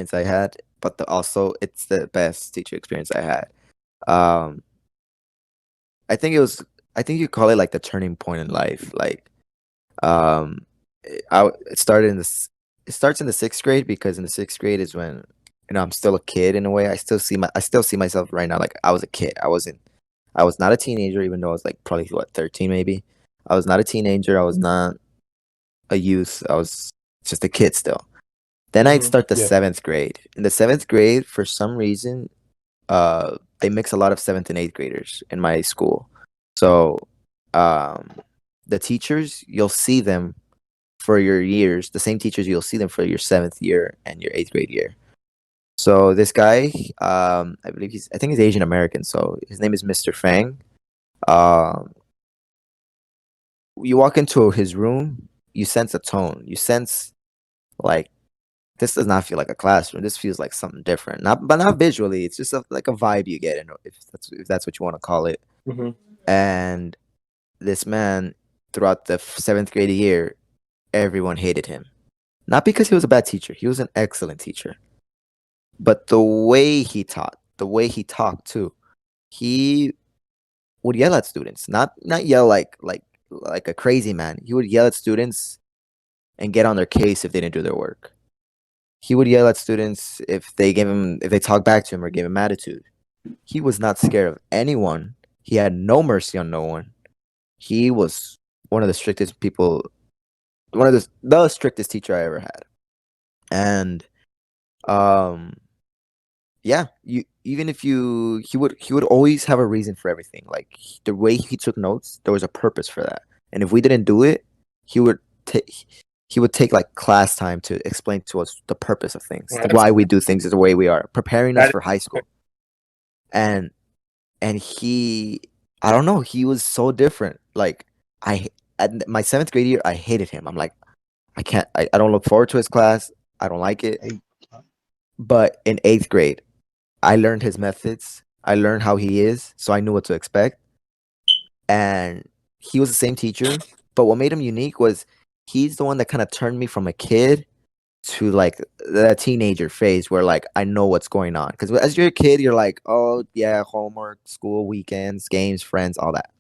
experience I had, but also it's the best teacher experience I had. Um, I think it was. I think you call it like the turning point in life. Like, um, it started in this. It starts in the sixth grade because in the sixth grade is when I'm still a kid in a way. I still see myself right now like I was a kid. I was not a teenager, even though I was like probably what 13 maybe. I was not a teenager. I was not a youth. I was just a kid still. Then I'd start the Yeah. seventh grade. In the seventh grade, for some reason, they mix a lot of seventh and eighth graders in my school. So, um, the teachers you'll see them for your years. The same teachers you'll see them for your seventh year and your eighth grade year. So this guy, I think he's Asian American. So his name is Mr. Fang. Um, you walk into his room, you sense a tone. You sense like this does not feel like a classroom. This feels like something different. Not visually. It's just like a vibe you get, if that's what you want to call it. Hmm. And this man, throughout the seventh grade year, everyone hated him. Not because he was a bad teacher. He was an excellent teacher. But the way he taught, the way he talked too, he would yell at students. Not yell like a crazy man. He would yell at students and get on their case if they didn't do their work. He would yell at students if they talk back to him or gave him attitude. He was not scared of anyone. He had no mercy on no one. He was one of the strictest people, one of the strictest teacher I ever had. And um yeah, you even if you he would always have a reason for everything. Like the way he took notes, there was a purpose for that. And if we didn't do it, he would take he would take like class time to explain to us the purpose of things, Well, why we do things the way we are, preparing us that for high school. And he I don't know, he was so different. Like I at my seventh grade year, I hated him. I'm like, I don't look forward to his class. I don't like it. But in eighth grade, I learned his methods. I learned how he is, so I knew what to expect. And he was the same teacher, but what made him unique was he's the one that kind of turned me from a kid to like the teenager phase where like I know what's going on. Because as you're a kid, you're like, oh yeah, homework, school, weekends, games, friends, all that.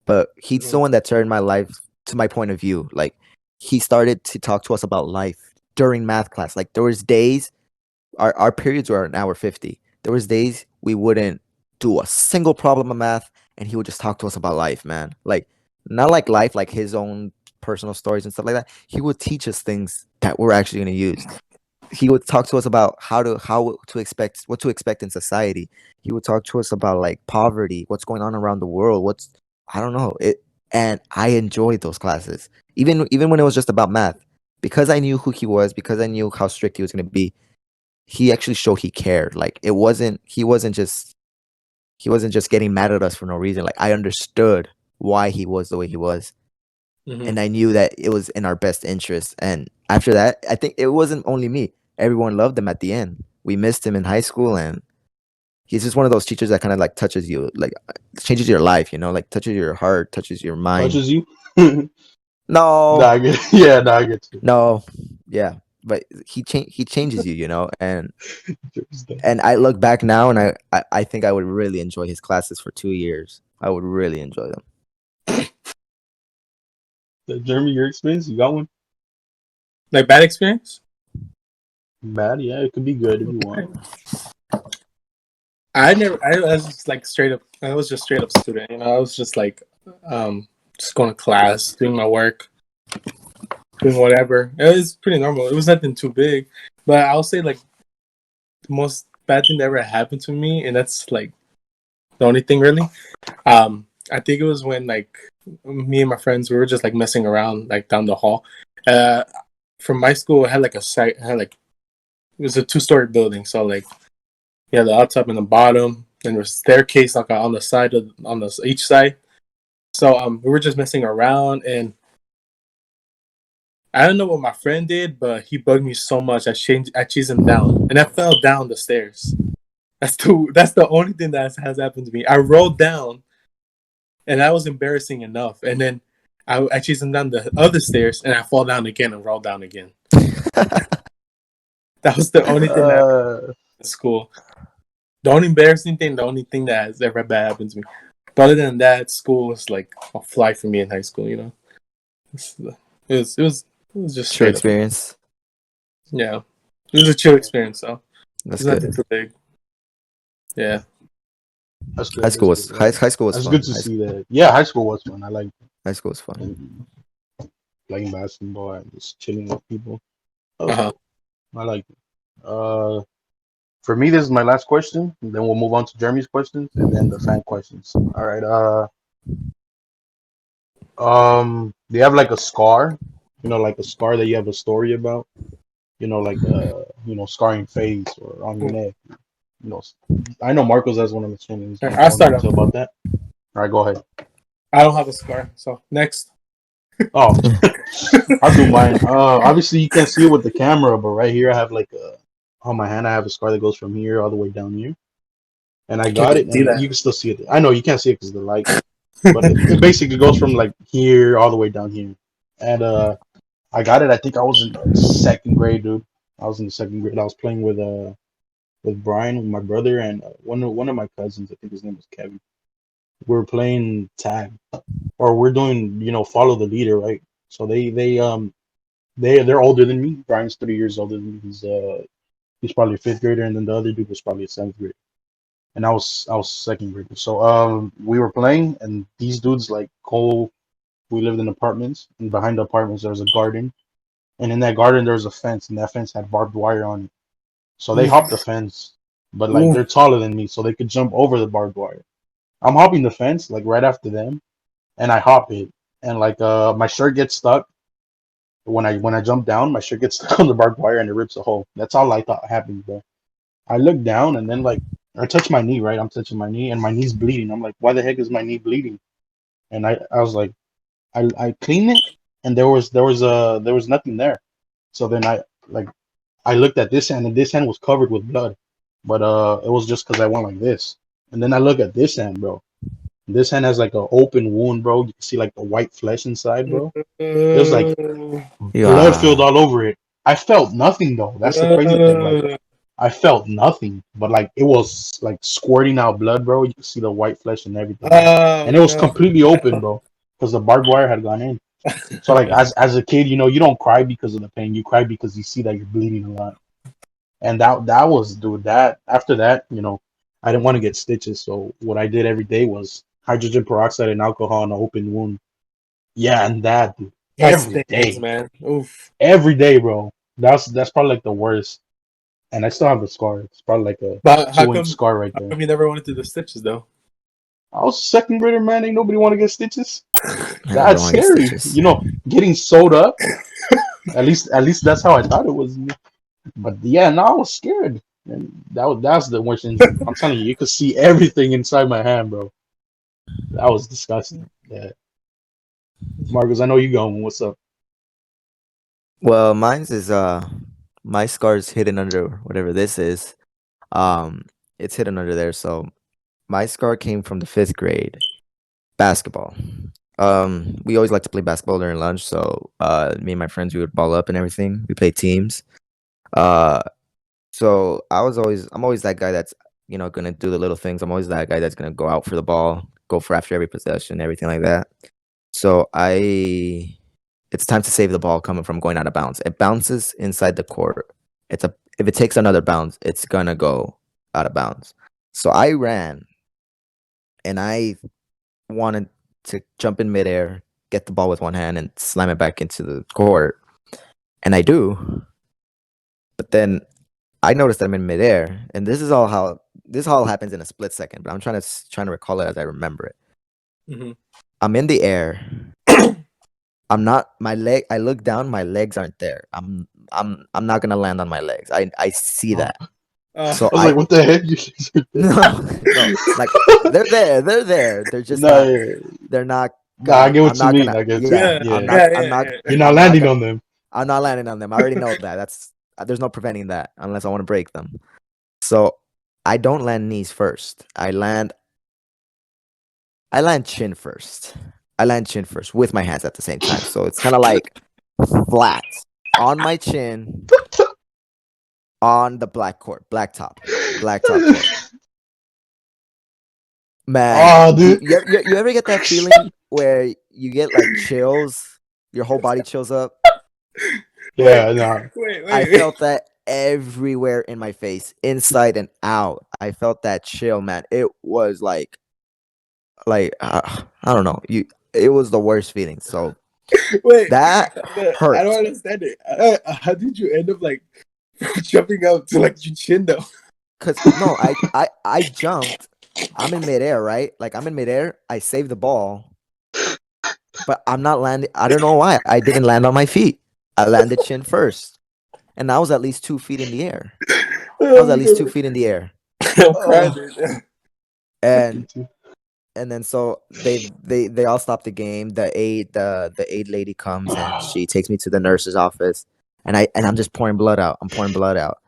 But he's the Mhm. one that turned my life to my point of view. Like he started to talk to us about life during math class. Like there was days our periods were an hour 50. There was days we wouldn't do a single problem of math and he would just talk to us about life, man. Like not like life, like his own personal stories and stuff like that. He would teach us things that we're actually going to use. He would talk to us about how to expect what to expect in society. He would talk to us about like poverty, what's going on around the world, what's I don't know. It and I enjoyed those classes. Even when it was just about math. Because I knew who he was, because I knew how strict he was going to be, he actually showed he cared. Like he wasn't just getting mad at us for no reason. Like I understood why he was the way he was, Mhm. and I knew that it was in our best interest. And after that, I think it wasn't only me. Everyone loved him at the end. We missed him in high school, and he's just one of those teachers that kind of like touches you, like changes your life. Like touches your heart, touches your mind. Touches you. No, Nah, I get. Yeah, nah, I get you. no, yeah, but he changes you, and Interesting. I look back now and I think I would really enjoy his classes for 2 years. I would really enjoy them. Jeremy, your experience? You got one? Like bad experience? Bad? Yeah, it could be good if you want. I was just like straight up. I was just straight up student. I was just like, just going to class, doing my work, doing whatever. It was pretty normal. It was nothing too big, but I'll say like the most bad thing that ever happened to me, and that's like the only thing really. I think it was when like me and my friends we were just like messing around like down the hall. Uh, from my school, it had like a site. It had like it was a 2-story building, so like yeah, the outside and the bottom, and there's a staircase like on the side of on the each side. So we were just messing around, and I don't know what my friend did, but he bugged me so much. I chased him down, and I fell down the stairs. That's the only thing that has happened to me. I rolled down, and that was embarrassing enough. And then I chased him down the other stairs, and I fall down again and roll down again. That was the only thing that Uh, at school. The only embarrassing thing, the only thing that has ever bad happened to me. But other than that, school was like a fly for me in high school. It was just True straight up. experience. Yeah, it was a chill experience. So That's it's nothing good. too big. Yeah. that's High good. school That's was good. high school was That's fun. good to see that. Yeah, high school was fun. I like High school was fun. playing basketball and just chilling with people. That was Uh-huh. cool. I like it. For me, this is my last question. And then we'll move on to Jeremy's questions and then the fan questions. All right. Do you have like a scar? Like a scar that you have a story about. Like scarring face or on your Cool. neck. You know, I know Marcos has one of his feelings. All You right, can go I'll into start off. detail about that. All right, go ahead. I don't have a scar. So next. Oh, I'll do mine. Obviously you can't see it with the camera, but right here I have like on my hand I have a scar that goes from here all the way down here, and I Can't got it, see and that. you can still see it. I know you can't see it because of the light, but it basically goes from like here all the way down here, and I got it. I think I was in second grade, dude. I was in the second grade. I was playing with Brian, with my brother, and one of my cousins. I think his name was Kevin. We were playing tag, or we're doing follow the leader, right? So they're older than me. Brian's 3 years older than me. He's probably a fifth grader, and then the other dude was probably a seventh grader, and I was second grader. So we were playing, and these dudes like go. We lived in apartments, and behind the apartments there was a garden, and in that garden there was a fence, and that fence had barbed wire on it. So they Oof. hopped the fence, but like Oof. they're taller than me, so they could jump over the barbed wire. I'm hopping the fence like right after them, and I hop it, and like my shirt gets stuck. When I jump down, my shirt gets stuck on the barbed wire and it rips a hole. That's all I thought happened, bro. I look down and then like I touch my knee, right? I'm touching my knee and my knee's bleeding. I'm like, why the heck is my knee bleeding? And I was like, I cleaned it and there was nothing there. So then I looked at this hand and this hand was covered with blood. But it was just because I went like this. And then I look at this hand, bro. This hand has like an open wound, bro. You can see like the white flesh inside, bro. It was like blood filled Yeah. all over it. I felt nothing though. That's the crazy thing. Like I felt nothing, but like it was like squirting out blood, bro. You could see the white flesh and everything, Oh and it was no. completely open, bro, because the barbed wire had gone in. So like as a kid, you don't cry because of the pain. You cry because you see that you're bleeding a lot. And that was, dude. That after that, I didn't want to get stitches. So what I did every day was hydrogen peroxide and alcohol on an open wound. Yeah, and that, dude, That every stings, day, man. Oof. every day, bro. That's probably like the worst. And I still have a scar. It's probably like a But how 2 inch come? scar right How there. come you never wanted to do the stitches though? I was a second grader, man. Ain't nobody want to get stitches. I That's don't want to get scary. stitches. Getting sewed up. At least that's how I thought it was. But yeah, no, I was scared. And that's the worst injury. I'm telling you, you could see everything inside my hand, bro. That was disgusting. Yeah, Marcus, I know you going. What's up? Well, mine's is my scar's hidden under whatever this is. Um, it's hidden under there. So my scar came from the fifth grade basketball. We always like to play basketball during lunch. So me and my friends we would ball up and everything. We play teams. Uh, so I'm always that guy that's gonna do the little things. I'm always that guy that's gonna go out for the ball, go for after every possession, everything like that. So it's time to save the ball coming from going out of bounds. It bounces inside the court. If it takes another bounce, it's gonna go out of bounds. So I ran and I wanted to jump in midair, get the ball with one hand, and slam it back into the court. And I do, but then I noticed that I'm in midair, and this all happens in a split second. But I'm trying to recall it as I remember it. Mm-hmm. I'm in the air. I'm not my leg. I look down. My legs aren't there. I'm not gonna land on my legs. I see Oh, that. I So was I like, what the heck? no, like they're there. They're there. They're just Nah, not. yeah. They're not Nah, I gonna. get I'm what you not mean. gonna. I get you. Yeah, Yeah, I'm Yeah, not. yeah, I'm yeah, not. yeah. you're not I'm not landing gonna. on them. I'm not landing on them. I already know that. There's no preventing that unless I want to break them. So I don't land knees first. I land chin first. I land chin first with my hands at the same time. So it's kind of like flat on my chin on the black top court. Man, Oh, dude. you ever get that feeling where you get like chills, your whole body chills up? Yeah, Wait, no. I wait. felt that everywhere in my face, inside and out. I felt that chill, man. It was I don't know. It was the worst feeling. So Wait, that I don't hurt. understand it. How did you end up like jumping up to like your chin though? Cause no, I jumped. I'm in midair, right? Like I'm in midair. I saved the ball, but I'm not landing. I don't know why. I didn't land on my feet. I landed chin first, and I was at least 2 feet in the air. I was at least 2 feet in the air, I'm crying, Oh, dude. and me too. and then so they all stop the game. The aide lady comes and she takes me to the nurse's office, and I'm just pouring blood out. I'm pouring blood out.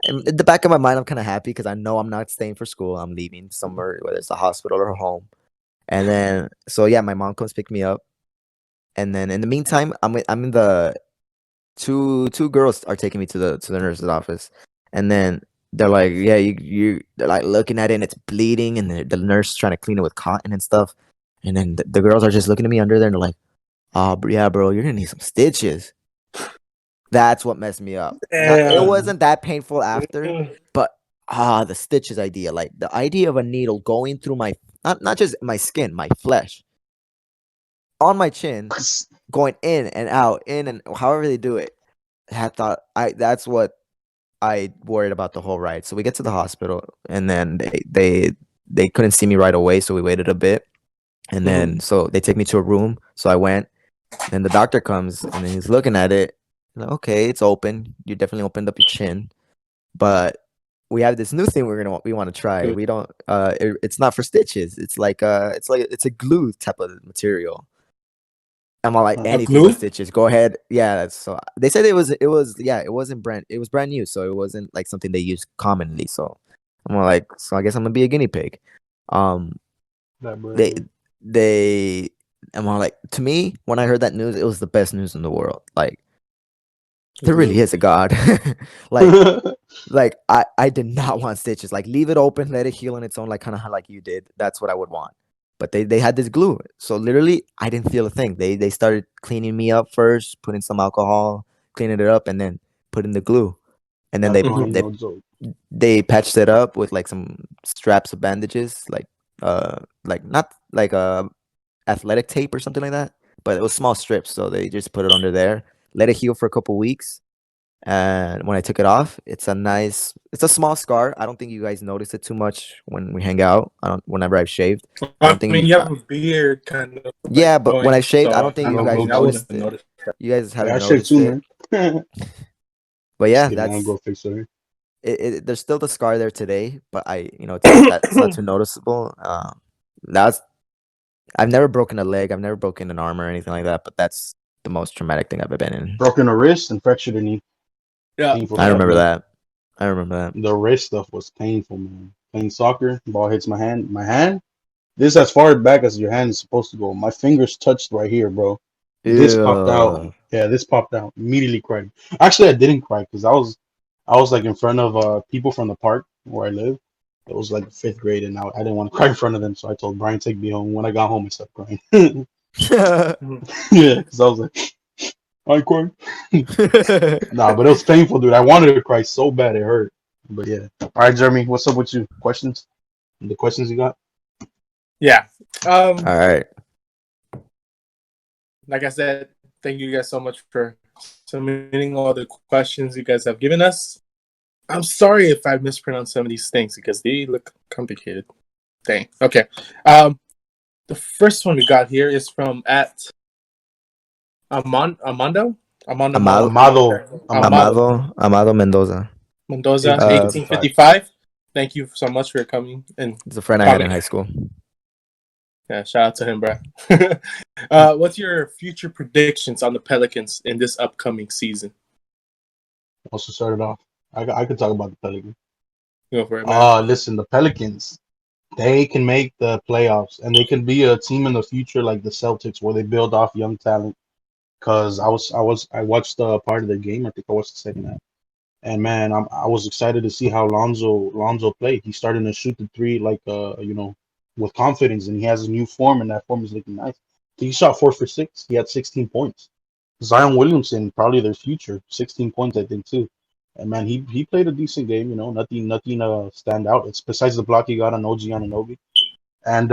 And in the back of my mind, I'm kind of happy because I know I'm not staying for school. I'm leaving somewhere, whether it's a hospital or home. And then so yeah, my mom comes pick me up, and then in the meantime, I'm in the two girls are taking me to the nurse's office, and then they're like, yeah, they're like looking at it and it's bleeding, and the nurse is trying to clean it with cotton and stuff, and then the girls are just looking at me under there and they're like, oh yeah, bro, you're gonna need some stitches. That's what messed me up. Not, it Damn. wasn't that painful after, but the stitches idea, like the idea of a needle going through my not just my skin, my flesh, on my chin, going in and out, in and however they do it. I thought that's what I worried about the whole ride. So we get to the hospital, and then they couldn't see me right away, so we waited a bit, and then so they take me to a room. So I went. Then the doctor comes, and then he's looking at it. Like, okay, it's open. You definitely opened up your chin, but we have this new thing we want to try. We don't. It's not for stitches. It's a glue type of material. I'm all like A anything but glue? stitches. Go ahead. Yeah, so they said it was brand new, so it wasn't like something they use commonly. So I'm all like, so I guess I'm gonna be a guinea pig. Um, That they brand they I'm all like, to me, when I heard that news, it was the best news in the world. Like there really Glue. is a God. like new. I did not want stitches. Like leave it open, let it heal on its own, like kind of like you did. That's what I would want. But they had this glue, so literally I didn't feel a thing. They started cleaning me up first, putting some alcohol, cleaning it up, and then putting the glue, and then That's they why Mhm. ain't they no joke. they patched it up with like some straps of bandages, like not like athletic tape or something like that, but it was small strips. So they just put it under there, let it heal for a couple weeks, and when I took it off, it's a small scar. I don't think you guys notice it too much when we hang out. I don't, whenever I've shaved, I don't I think mean, you have a beard kind of like yeah, but when going, I shaved, I so don't think I you No, don't guys mean, no I joke. wouldn't noticed have it. noticed. You guys Yeah, haven't I shaved noticed too, it. man. But Just yeah, kidding. I don't go fix it. there's still the scar there today, but it's not too noticeable. That's I've never broken a leg, I've never broken an arm or anything like that, but that's the most traumatic thing I've ever been in. Broken a wrist and fractured a knee. Yeah, Painful I yeah. stuff, remember man. that. I remember that. The wrist stuff was painful, man. Playing soccer, ball hits my hand. My hand? This is as far back as your hand is supposed to go. My fingers touched right here, bro. This popped out. Ew. Yeah, this popped out. Immediately cried. Actually, I didn't cry because I was like in front of people from the park where I live. It was like fifth grade, and I didn't want to cry in front of them, so I told Brian take me home. When I got home, I stopped crying. Mhm. Yeah, because I was like, I cried. Nah, but it was painful, dude. I wanted to cry so bad it hurt. But yeah. All right, Jeremy, what's up with you? Questions? The questions you got? Yeah. All right. Like I said, thank you guys so much for submitting all the questions you guys have given us. I'm sorry if I mispronounced some of these things because they look complicated. Dang. Okay. The first one we got here is from at Amando Amado, Amado. Amado Mendoza. Mendoza, 1855. 1855. Thank you so much for coming and He's a friend I had in comment. high school. Yeah, shout out to him, bro. What's your future predictions on the Pelicans in this upcoming season? Also started off. I could talk about the Pelicans. Go for it, man. Listen, the Pelicans, they can make the playoffs and they can be a team in the future like the Celtics where they build off young talent. Cause I watched part of the game. I think I watched the second half, And man, I was excited to see how Lonzo played. He's starting to shoot the three like with confidence, and he has a new form, and that form is looking nice. He shot 4 for 6. He had 16 points. Zion Williamson, probably their future, 16 points I think too. And man, he played a decent game. Nothing stand out. It's besides the block he got on OG Anunoby. And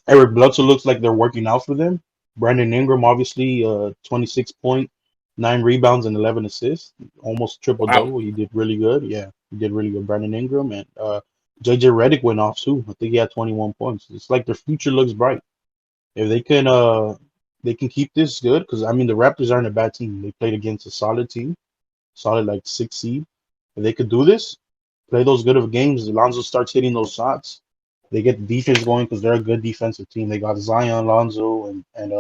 Eric Bledsoe looks like they're working out for them. Brandon Ingram, obviously, 26 point, 9 rebounds and 11 assists, almost triple Wow. double. He did really good. Yeah, he did really good. Brandon Ingram and JJ Redick went off too. I think he had 21 points. It's like their future looks bright. If they can keep this good, because I mean the Raptors aren't a bad team. They played against a solid team, solid like 6 seed. If they could do this, play those good of games, Lonzo starts hitting those shots. They get the defense going because they're a good defensive team. They got Zion, Lonzo, and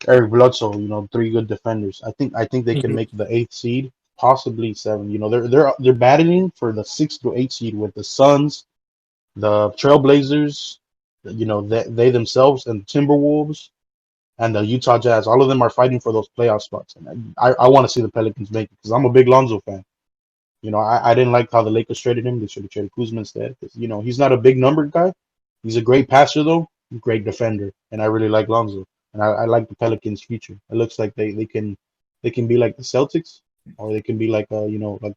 Eric Bledsoe. Three good defenders. I think they can Mhm. make the 8th seed, possibly 7. They're battling for the 6 to 8 seed with the Suns, the Trailblazers, they themselves, and the Timberwolves and the Utah Jazz. All of them are fighting for those playoff spots, and I want to see the Pelicans make it because I'm a big Lonzo fan. I didn't like how the Lakers traded him. They should have traded Kuzma instead. Because, he's not a big number guy. He's a great passer, though, great defender. And I really like Lonzo. And I like the Pelicans' future. It looks like they can be like the Celtics, or they can be like, like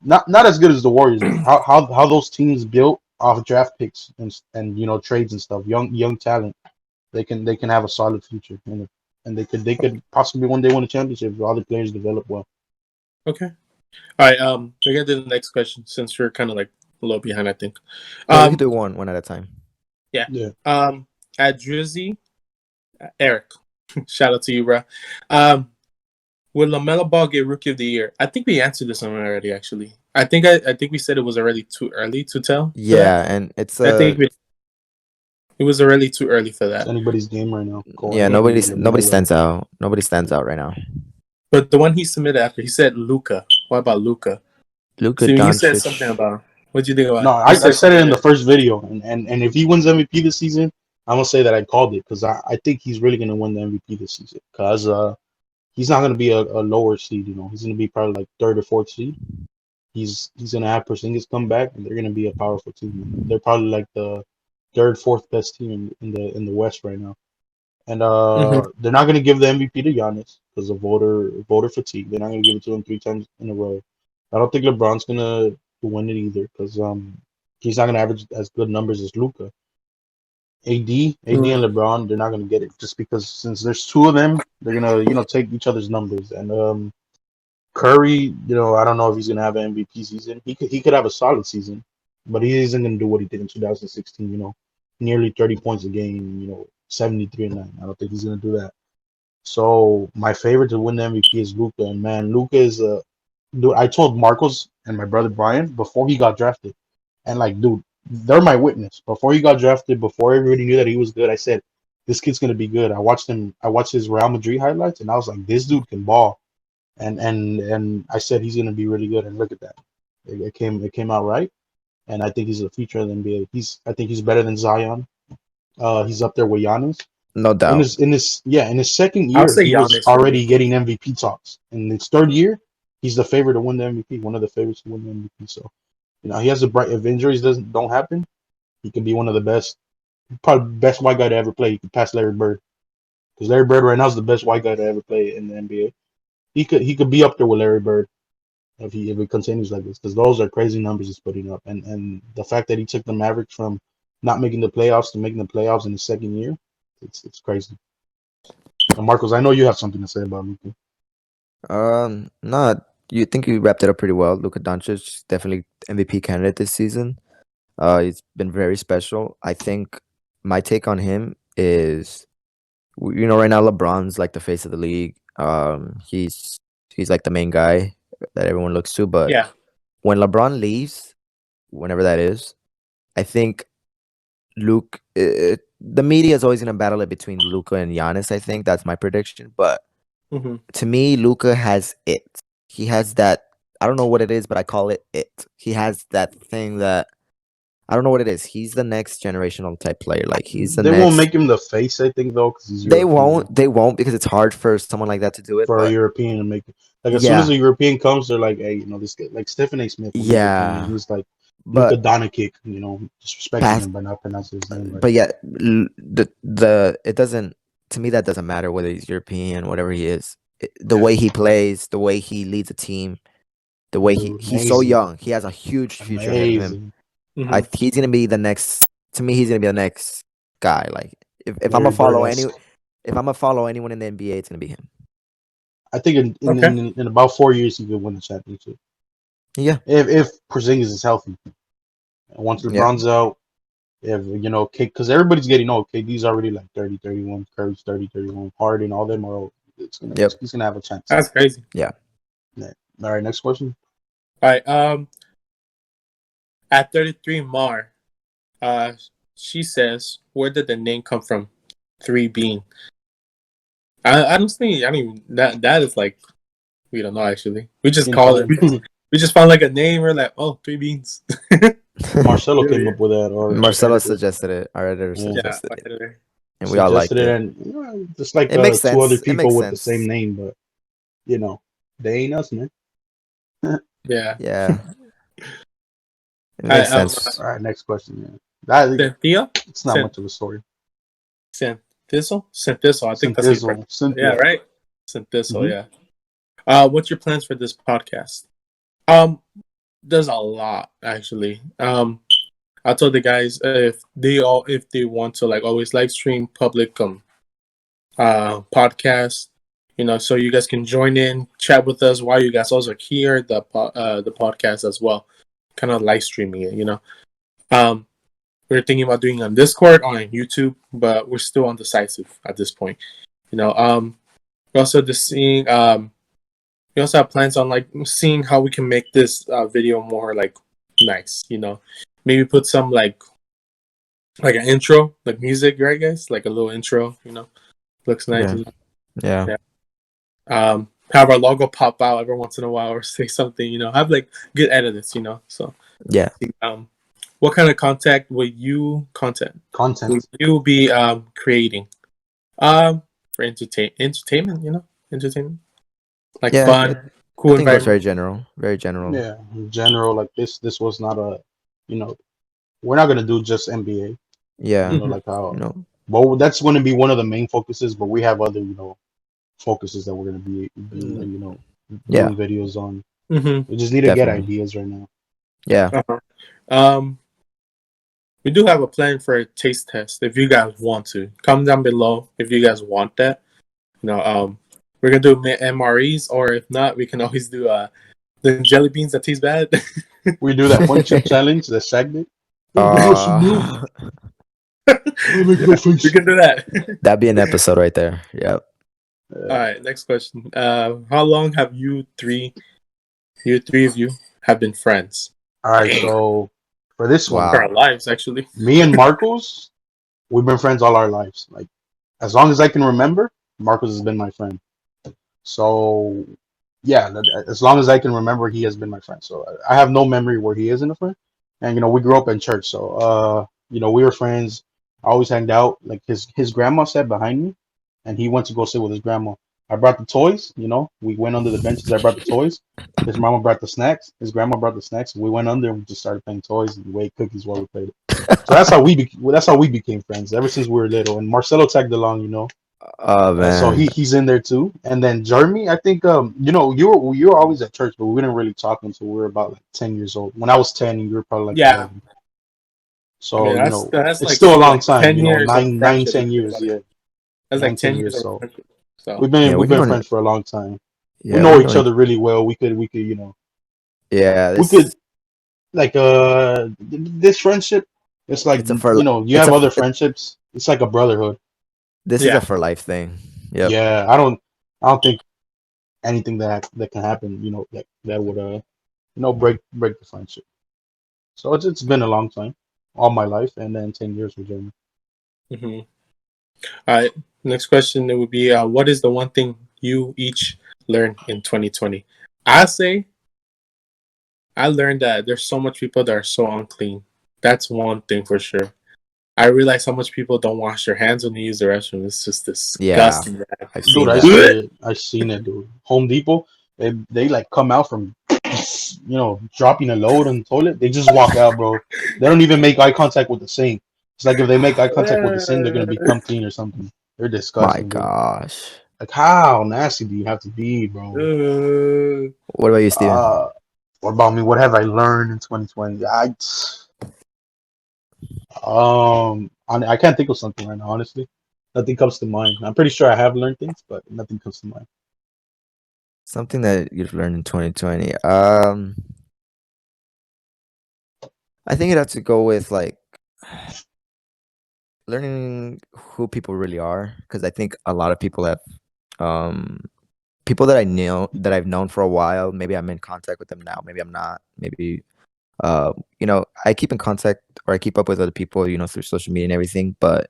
not as good as the Warriors, but how those teams built off draft picks and trades and stuff, young talent. They can have a solid future, and they could possibly one day win a championship if all the players develop well. Okay. All right. We're gonna do the next question since we're kind of like a little behind, I think. Yeah, we could Um, do one at a time. yeah. Yeah. At Drizzy, Eric, shout out to you, bro. Will LaMelo Ball get Rookie of the Year? I think we answered this one already. Actually, I think we said it was already too early to tell. For that. Yeah, and it's I think it was already too early for It's that. anybody's game right now. yeah, Kawhi Mhm. Leonard, nobody LaMelo. stands out. Nobody stands out right now. But the one he submitted after, he said Luca. What about Luca? Luka Steven, you said something Doncic. about him. What do you think about No, it? You I said said it something in the good. first video, and if he wins MVP this season, I'm gonna say that I called it because I think he's really gonna win the MVP this season because he's not gonna be a lower seed. He's gonna be probably like 3rd or 4th seed. He's gonna have Porzingis come back, and they're gonna be a powerful team. Man. They're probably like the 3rd, 4th best team in the West right now. And Mm-hmm. they're not gonna give the MVP to Giannis because of voter fatigue. They're not gonna give it to him 3 times in a row. I don't think LeBron's gonna win it either because he's not gonna average as good numbers as Luca. AD and LeBron, they're not gonna get it just because since there's two of them, they're gonna take each other's numbers. And Curry, I don't know if he's gonna have an MVP season. He could have a solid season, but he isn't gonna do what he did in 2016. Nearly 30 points a game. 73-9. I don't think he's gonna do that. So my favorite to win the MVP is Luca, and man, Luca is a dude. I told Marcos and my brother Brian before he got drafted, and like, dude, they're my witness. Before he got drafted, before everybody knew that he was good, I said this kid's gonna be good. I watched him. I watched his Real Madrid highlights, and I was like, this dude can ball. And I said he's gonna be really good. And look at that, it came out right. And I think he's the future of the NBA. I think he's better than Zion. He's up there with Giannis. No In doubt. his second I'll year, say he was Giannis for already me. getting MVP talks. In his 3rd year, he's the favorite to win the MVP, one of the favorites to win the MVP. So, he has a bright. If injuries don't happen, he could be one of the best, probably best white guy to ever play. He could pass Larry Bird because Larry Bird right now is the best white guy to ever play in the NBA. He could be up there with Larry Bird if it continues like this because those are crazy numbers he's putting up. And the fact that he took the Mavericks from not making the playoffs to making the playoffs in his second year, it's crazy. And Marcos, I know you have something to say about Luka. No, you think you wrapped it up pretty well. Luka Doncic definitely MVP candidate this season. He's been very special. I think my take on him is, right now LeBron's like the face of the league. He's like the main guy that everyone looks to. But Yeah. when LeBron leaves, whenever that is, I think the media is always gonna battle it between Luka and Giannis. I think that's my prediction. But Mm-hmm. to me, Luka has it. He has that. I don't know what it is, but I call it it. He has that thing that I don't know what it is. He's the next generational type player. Like he's the They won't next. make him the face, I think, though, because he's They European. won't. They won't because it's hard for someone like that to do it. For a But European to make it, like as soon as yeah, a European comes, they're like, hey, this guy, like Stephen A. Smith when he came in, yeah. he's like Luka But Doncic, disrespecting past, him by not pronouncing his name right. but yeah, the it doesn't. To me, that doesn't matter whether he's European, whatever he is. The Yeah. way he plays, the way he leads a team, the way he's so Amazing. young. He has a huge future ahead of him. Amazing. He's gonna be the next. To me, he's gonna be the next guy. Like if I'm Larry gonna follow Bird-esque. if I'm gonna follow anyone in the NBA, it's gonna be him. I think in about 4 years he could win the championship. Yeah. If Porzingis is healthy. And once LeBron's out, if because everybody's getting old. KD's already like 30, 31, Curry's 30, 31, Harden, all them are old. He's gonna have a chance. That's crazy. Yeah. All right, next question. All right. At 33, Mar, she says, where did the name come from? 3 Bean. I don't think. I mean that is like we don't know actually. We just call it. We just found like a name. We're like, oh, 3 Beans. Marcelo came up with that, or Marcelo suggested it. Our editor suggested it, and we all liked it. And just like it makes sense. 2 other people with sense. the same name, but they ain't us, man. Yeah. Yeah. It makes sense. All right, next question. Yeah, Cynthia? It's not much of a story. Synthistle? I think that's Cynthia. Yeah, right. Synthistle, Mhm. yeah. What's your plans for this podcast? There's a lot actually. I told the guys if they want to like always live stream public podcast, so you guys can join in, chat with us while you guys also hear the podcast as well, kind of live streaming it. We're thinking about doing on Discord, on YouTube, but we're still undecisive at this point. We're also just seeing. We also have plans on like seeing how we can make this video more like nice. Maybe put some like an intro, like music, right, guys? Like a little intro. Looks nice. Yeah. Have our logo pop out every once in a while or say something. Have like good edits. So yeah. What kind of content will you be creating? For entertainment, entertainment, like fun, cool I think environment. very general, very general. Yeah, in general, like this was not a, we're not gonna do just NBA. Yeah, like how, well, that's going to be one of the main focuses, but we have other, focuses that we're gonna be doing videos on. Mm-hmm. We just need to get ideas right now. Yeah. We do have a plan for a taste test. If you guys want to, comment down below if you guys want that. We're gonna do MREs, or if not, we can always do the jelly beans that taste bad. We do that one chip challenge, the segment. We can do that. That'd be an episode right there. Yep. All right, next question. How long have you three of you have been friends? All right, so for this one, for our lives, actually, me and Marcos, we've been friends all our lives. Like as long as I can remember, Marcos has been my friend. So yeah, as long as I can remember, he has been my friend. So I have no memory where he isn't a friend. And we grew up in church, so we were friends. I always hanged out. Like his grandma sat behind me, and he went to go sit with his grandma. I brought the toys. We went under the benches. I brought the toys. His mama brought the snacks. His grandma brought the snacks. We went under and we just started playing toys and we ate cookies while we played it. So that's how we became friends ever since we were little. And Marcelo tagged along, Oh man. So he's in there too. And then Jeremy, I think you were always at church, but we didn't really talk until we were about like 10 years old. When I was 10 and you were probably like 11. So that's it's like still a long time. 10 years 10 years. Yeah, that's like 10 years. So we've been friends for a long time. Yeah, we know each other really well. We could Yeah. We could like this friendship. It's like you have other friendships. It's like a brotherhood. This is a for life thing. Yep. Yeah, I don't think anything that can happen, that would break the friendship. So it's been a long time, all my life, and then 10 years with Jeremy. Mm-hmm. All right, next question. It would be, what is the one thing you each learned in 2020? I say I learned that there's so much people that are so unclean. That's one thing for sure. I realize how much people don't wash their hands when they use the restroom. It's just Yeah, disgusting. Man. I've Dude, seen I that. see it. I seen it, dude. Home Depot, they like come out from, dropping a load on the toilet. They just walk out, bro. They don't even make eye contact with the sink. It's like if they make eye contact with the sink, they're gonna become clean or something. They're My disgusting, dude. gosh. Like, how nasty do you have to be, bro? What about you, Steven? Uh, what about me? What have I learned in 2020? I can't think of something right now, honestly. Nothing comes to mind. I'm pretty sure I have learned things, but nothing comes to mind. Something that you've learned in 2020. I think it has to go with like learning who people really are, because I think a lot of people have um people that I know that I've known for a while. Maybe I'm in contact with them now. Maybe I'm not. Maybe I keep in contact or I keep up with other people, through social media and everything. But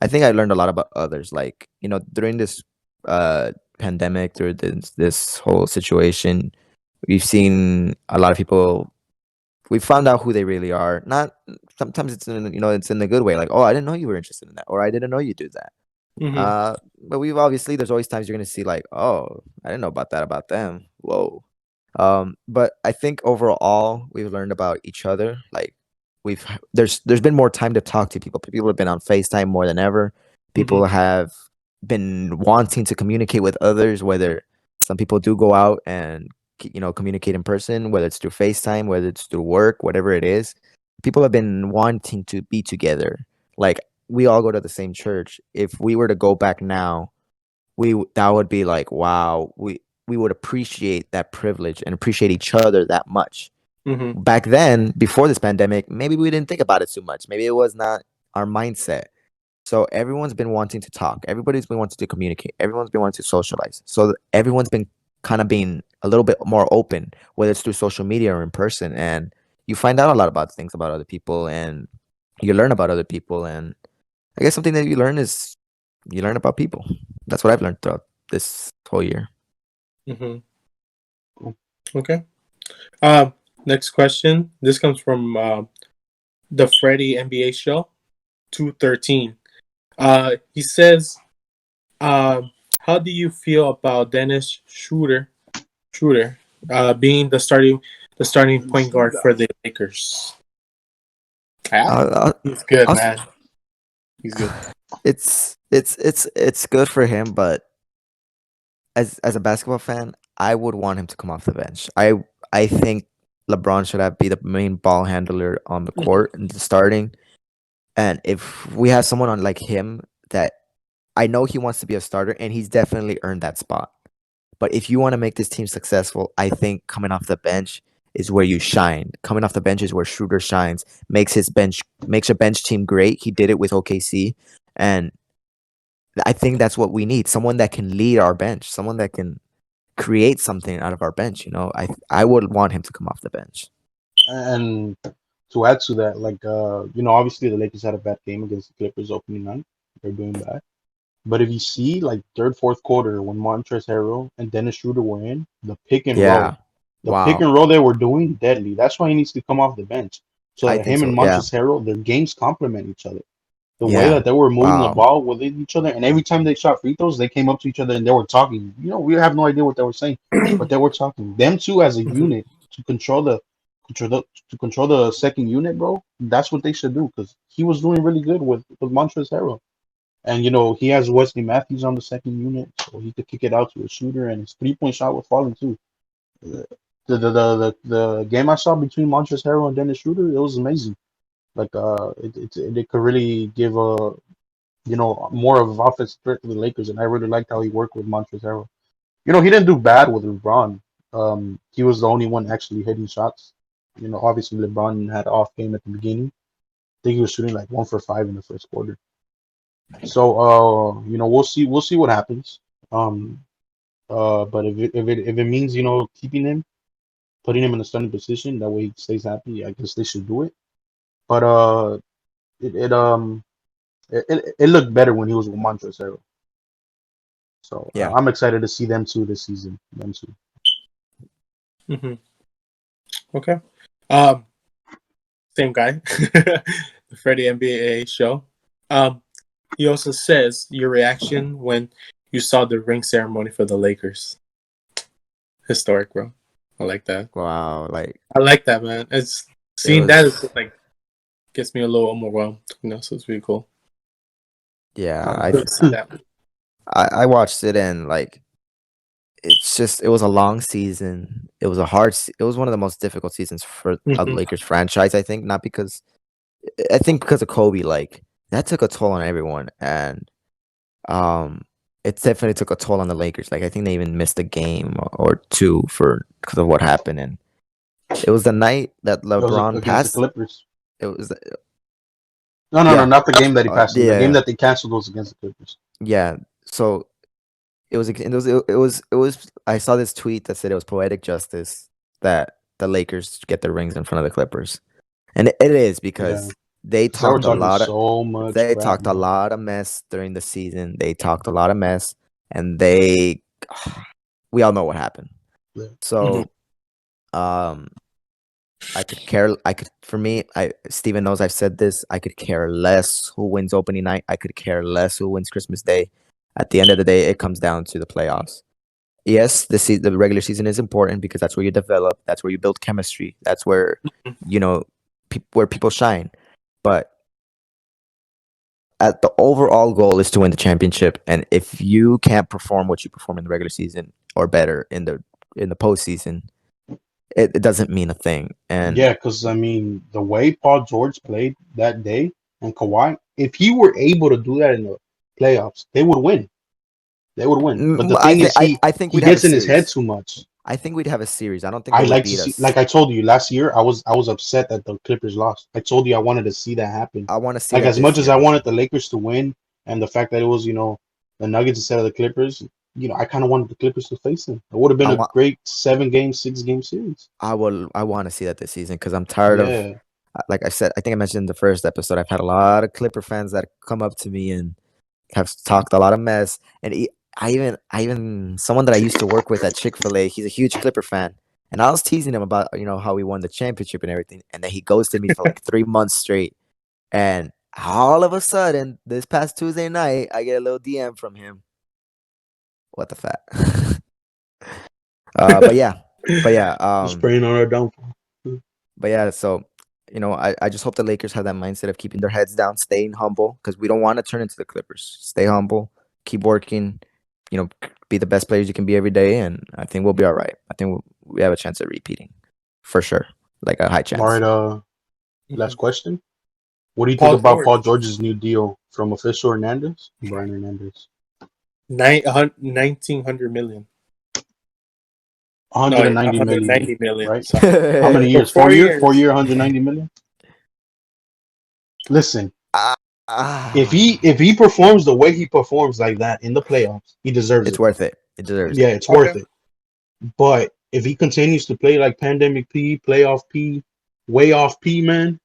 I think I learned a lot about others. Like, during this pandemic, through this whole situation, we've seen a lot of people. We found out who they really are. Not sometimes it's in the good way. Like, oh, I didn't know you were interested in that, or I didn't know you do that. Mm-hmm. But there's always times you're gonna see like, oh, I didn't know about that about them. Whoa. But I think overall we've learned about each other. Like there's been more time to talk to people. People have been on FaceTime more than ever. Mm-hmm. People have been wanting to communicate with others, whether some people do go out and communicate in person, whether it's through FaceTime, whether it's through work, whatever it is. People have been wanting to be together. Like we all go to the same church. If we were to go back now, that would be like, wow, we would appreciate that privilege and appreciate each other that much. Mm-hmm. Back then, before this pandemic, maybe we didn't think about it too much. Maybe it was not our mindset. So everyone's been wanting to talk. Everybody's been wanting to communicate. Everyone's been wanting to socialize. So everyone's been kind of being a little bit more open, whether it's through social media or in person. And you find out a lot about things about other people, and you learn about other people. And I guess something that you learn about people. That's what I've learned throughout this whole year. Mm-hmm. Okay. Uh, Next question. This comes from the Freddie NBA show 213. He says, how do you feel about Dennis Schroeder being the starting point guard for the Lakers? Yeah, Uh, he's good, I'll, man. He's good. it's good for him, but as a basketball fan, I would want him to come off the bench. I think LeBron should be the main ball handler on the Mhm. court and starting. And if we have someone on like him, that I know he wants to be a starter, and he's definitely earned that spot. But if you want to make this team successful, I think coming off the bench is where you shine. Coming off the bench is where Schroeder shines, makes a bench team great. He did it with OKC, and I think that's what we need. Someone that can lead our bench, someone that can create something out of our bench. I would want him to come off the bench. And to add to that, like obviously the Lakers had a bad game against the Clippers opening night. They're doing bad. But if you see like third, fourth quarter when Montrezl Harrell and Dennis Schroeder were in, Yeah. the pick Wow. and roll they were doing deadly. That's why he needs to come off the bench. So I that think him so. and Yeah. Montrezl Harrell, their games complement each other. The way Yeah. that they were moving the Wow. ball with each other, and every time they shot free throws, they came up to each other and they were talking. We have no idea what they were saying, but they were talking. Them two as a Mhm. unit to control the second unit, bro. That's what they should do because he was doing really good with Montrezl Harrell. And he has Wesley Matthews on the second unit, so he could kick it out to a shooter, and his 3-point shot was falling too. The game I saw between Montrezl Harrell and Dennis Schroeder, it was amazing. Like it could really give a more of an offensive threat to the Lakers, and I really liked how he worked with Montrezl Harrell. He didn't do bad with LeBron. He was the only one actually hitting shots. Obviously LeBron had off game at the beginning. I think he was shooting like 1 for 5 in the first quarter. So we'll see what happens. Um, but if it means keeping him, putting him in a starting position, that way he stays happy. I guess they should do it. But it it um it looked better when he was with Montrezl Harrell. So Yeah. I'm excited to see them too this season. Them too. Mhm. Okay. Um, same guy, the Freddie NBA show. He also says your reaction when you saw the ring ceremony for the Lakers. Historic, bro. I like that. Wow, like I like that, man. It's it seeing that is was. like gets me a little overwhelmed. So it's really cool. Yeah, Good to see that. I watched it and like it was a long season. It was it was one of the most difficult seasons for a Mhm. Lakers franchise. I think not because I think because of Kobe. Like that took a toll on everyone, and um, it definitely took a toll on the Lakers. Like I think they even missed a game or two for because of what happened. And it was the night that It was LeBron against the passed. Clippers. It was No, yeah, not the game that he passed. The game yeah, that they canceled was against the Clippers. yeah. So it was. I saw this tweet that said it was poetic justice that the Lakers get their rings in front of the Clippers, and it is Yeah, because they because they were talked a talking lot of so much crap, man. mess during the season. They talked a lot of mess, and they we all know what happened. Yeah. So, um, I could for me, I Steven knows I've said this. I could care less who wins opening night. I could care less who wins Christmas Day. At the end of the day, it comes down to the playoffs. Yes, the regular season is important because that's where you develop, that's where you build chemistry, that's where you know where people shine. But the overall goal is to win the championship, and if you can't perform what you perform in the regular season or better in the postseason, it doesn't mean a thing. And Yeah, because I mean, the way Paul George played that day and Kawhi, if he were able to do that in the playoffs, they would win. They would win. But the thing is, I think he we'd have a gets in his head series. too much. I think we'd have a series. I don't think I they would like to beat see, us. like I told you last year, I was upset that the Clippers lost. I told you I wanted to see that happen. I want to see Like that as this much as year I also. wanted the Lakers to win, and the fact that it was the Nuggets instead of the Clippers, I kind of wanted the Clippers to face them. It would have been I a want great 7-game, 6-game series. I want to see that this season because I'm tired of Yeah, like I said, I think I mentioned in the first episode, I've had a lot of Clipper fans that come up to me and have talked a lot of mess. And I even someone that I used to work with at Chick-fil-A, he's a huge Clipper fan. And I was teasing him about, how we won the championship and everything. And then he ghosted me for like 3 months straight. And all of a sudden, this past Tuesday night, I get a little DM from him. What the fat? But yeah, but yeah, just praying on our downfall. But yeah, so I just hope the Lakers have that mindset of keeping their heads down, staying humble, because we don't want to turn into the Clippers. Stay humble, keep working, be the best players you can be every day, and I think we'll be all right. I think we have a chance of repeating, for sure, like a high All chance. right, last question. What do you think Paul about George, Paul George's new deal from official Hernandez, Brian Hernandez? 1,900 million. No, 190 million, 190 million. right? Sorry. How many For years? 4 4 year? years. 4 year, 190 million. Listen, Ah, if he performs the way he performs like that in the playoffs, he deserves it's it. worth it. It deserves Yeah, it. it's Okay. worth it. But if he continues to play like pandemic P, playoff P, way off P, man,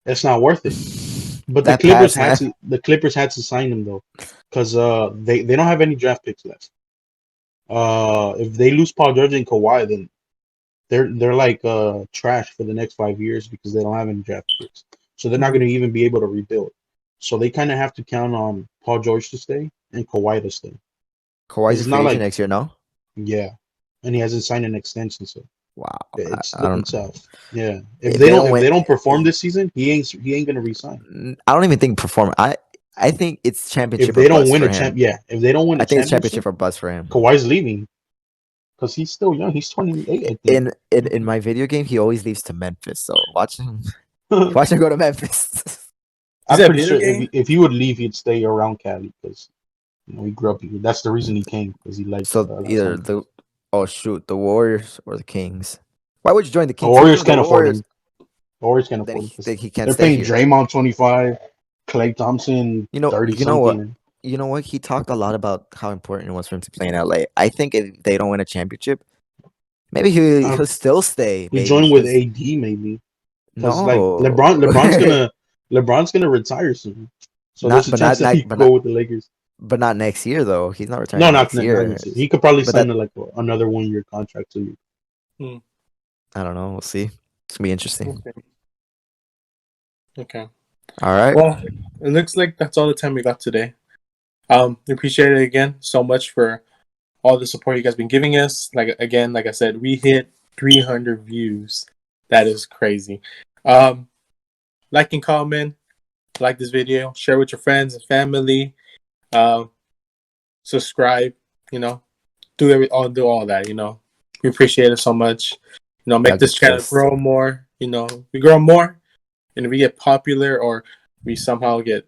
that's not worth it. But the That Clippers pass, had man. to sign him though, because they don't have any draft picks left. If they lose Paul George and Kawhi, then they're like trash for the next 5 years because they don't have any draft picks. So they're not Mhm. going to even be able to rebuild. So they kind of have to count on Paul George to stay and Kawhi to stay Kawhi's because a it's free not agent like next year, no? yeah, and he hasn't signed an extension, so Wow, it's I don't. tough. Yeah, if If they they don't don't if win, they don't perform this season, he ain't gonna resign. I don't even think perform. I think it's If championship or they don't bust win for a him. if they don't win I a think it's championship championship, or bust for him. Kawhi's leaving because he's still young. He's 28, I think. In my video game, he always leaves to Memphis. So watch him go to Memphis. Is I'm that a pretty video sure game? if he would leave, he'd stay around Cali because he grew up here. That's the reason he came because he liked So San either Francisco. the Warriors or the Kings. Why would you join the The Kings? If you Warriors join the can't afford Warriors, him. The Warriors can't then afford him because he can't they're stay paying here. Draymond 25, Klay Thompson 30 You know what? something. You know what? He talked a lot about how important it was for him to play in LA. I think if they don't win a championship, maybe Uh, he'll still stay. he Maybe joined with because AD maybe because like no, LeBron's gonna retire soon, so there's not a chance that he could go with the Lakers. but not next year though. He's not No, retiring not next not year. next year. He could probably But sign that like another 1 year contract too. Hmm. I don't know. We'll see. It's gonna be interesting. Okay. Okay. All right. Well, it looks like that's all the time we got today. We appreciate it again so much for all the support you guys been giving us. Like I said, we hit 300 views. That is crazy. Like and comment, like this video, share with your friends and family. Subscribe. You know, do all that. You know, we appreciate it so much. You know, make this channel grow more. You know, we grow more, and if we get popular or we somehow get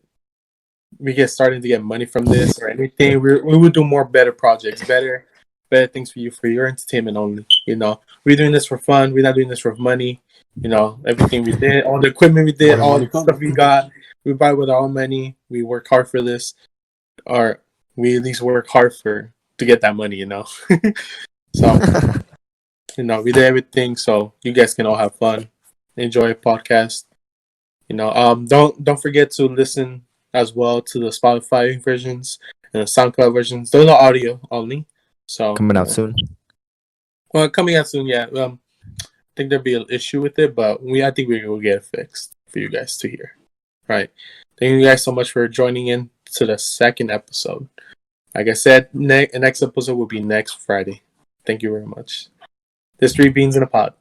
starting to get money from this or anything, we will do more better projects, better things for your entertainment only. You know, we're doing this for fun. We're not doing this for money. You know, everything we did, all the equipment we did, Where the all money the stuff comes. we got, we buy with our own money. We work hard for this, or we at least work hard to get that money. You know, so you know we did everything so you guys can all have fun, enjoy a podcast. You know, don't forget to listen as well to the Spotify versions and the SoundCloud versions. Those are audio only. So Coming out soon. well, coming out soon. Yeah. I think there'll be an issue with it, but I think we will get it fixed for you guys to hear. Right. Thank you guys so much for joining in to the second episode. Like I said, next episode will be next Friday. Thank you very much. There's 3 beans in a pot.